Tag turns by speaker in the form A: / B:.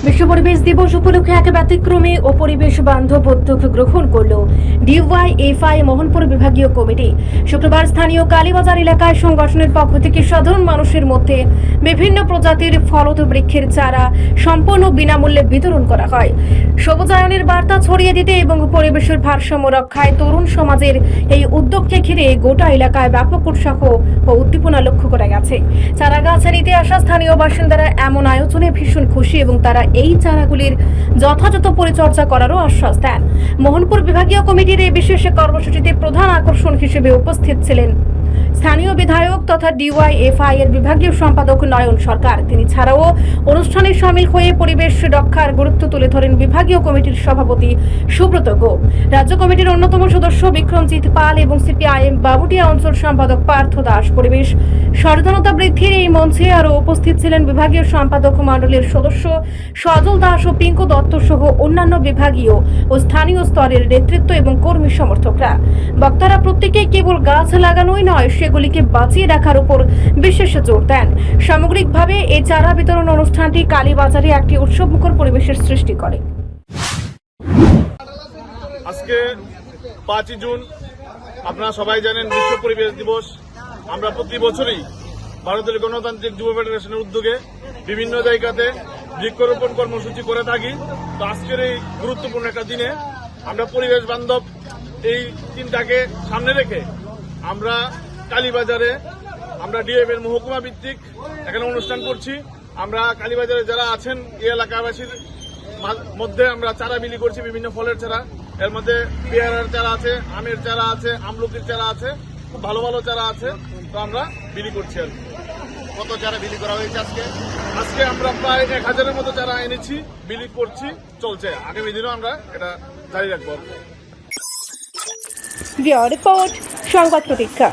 A: বিশ্ব পরিবেশ দিবস উপলক্ষে এক ব্যতিক্রমী ও পরিবেশ বান্ধব উদ্যোগ গ্রহণ করল ডিওয়াইএফআই মোহনপুর বিভাগীয় কমিটি। শুক্রবার স্থানীয় কালীবাজার এলাকায় সংগঠনের পক্ষ থেকে সাধারণ মানুষের মধ্যে বিভিন্ন প্রজাতির ফলদ বৃক্ষের চারা সম্পূর্ণ বিনামূল্যে বিতরণ করা হয়। সবুজায়নের বার্তা ছড়িয়ে দিতে এবং পরিবেশের ভারসাম্য রক্ষায় তরুণ সমাজের এই উদ্যোগকে ঘিরে গোটা এলাকায় ব্যাপক উৎসাহ ও উদ্দীপনা লক্ষ্য করা গেছে। চারা গাছের নিতে আসা স্থানীয় বাসিন্দারা এমন আয়োজনে ভীষণ খুশি এবং তারা এই চারাগুলির যথাযথ পরিচর্যা করারও আশ্বাস দেন। মোহনপুর বিভাগীয় কমিটির এই বিশেষ কর্মসূচিতে প্রধান আকর্ষণ হিসেবে উপস্থিত ছিলেন স্থানীয় বিধায়ক তথা ডিওয়াইএফআই এর বিভাগীয় সম্পাদক নয়ন সরকার। তিনি ছাড়াও অনুষ্ঠানে শামিল হয়ে পরিবেশ রক্ষার গুরুত্ব তুলে ধরেন বিভাগীয় কমিটির সভাপতি সুব্রত গোপ, রাজ্য কমিটির অন্যতম সদস্য বিক্রমজিৎ পাল এবং সিপিআইএম বাবুটিয়া অঞ্চল সম্পাদক পার্থ দাস। পরিবেশ সচেতনতা বৃদ্ধির এই মঞ্চে আরও উপস্থিত ছিলেন বিভাগীয় সম্পাদক মণ্ডলীর সদস্য সজল দাস ও পিঙ্কু দত্ত সহ অন্যান্য বিভাগীয় ও স্থানীয় স্তরের নেতৃত্ব এবং কর্মী সমর্থকরা। বক্তারা প্রত্যেকেই কেবল গাছ লাগানোই নয়, সেগুলিকে বাঁচিয়ে রাখার উপর বিশেষ জোর দেন। সামগ্রিকভাবে এই চারা বিতরণ অনুষ্ঠানটি কালীবাজারে একটি উৎসবমুখর পরিবেশের সৃষ্টি করে।
B: আজকে 5 জুন আপনারা সবাই জানেন বিশ্ব পরিবেশ দিবস। আমরা প্রতি বছরই ভারতের গণতান্ত্রিক যুব ফেডারেশনের উদ্যোগে বিভিন্ন জায়গাতে বৃক্ষরোপণ কর্মসূচি করে থাকি। তো আজকের এই গুরুত্বপূর্ণ একটা দিনে আমরা পরিবেশ বান্ধব এই চিন্তাকে সামনে রেখে আমরা কালীবাজারে আমরা ডিএফ এর মহকুমা ভিত্তিক এখানে অনুষ্ঠান করছি। আমরা কালীবাজারে যারা আছেন এই এলাকাবাসীর মধ্যে আমরা চারা বিলি করছি, বিভিন্ন ফলের চারা। এর মধ্যে পেয়ারার চারা আছে, আমের চারা আছে, আমলকির চারা আছে, খুব ভালো ভালো চারা আছে। তো আমরা বিলি করছি। আর
C: কত চারা বিলি করা হয়েছে
B: আজকে আমরা প্রায় 1000-এর মতো চারা এনেছি, বিলি করছি, চলছে। আগামী দিনও আমরা এটা জারি রাখবো।
A: রিপোর্ট সংবাদ প্রতীক্ষা।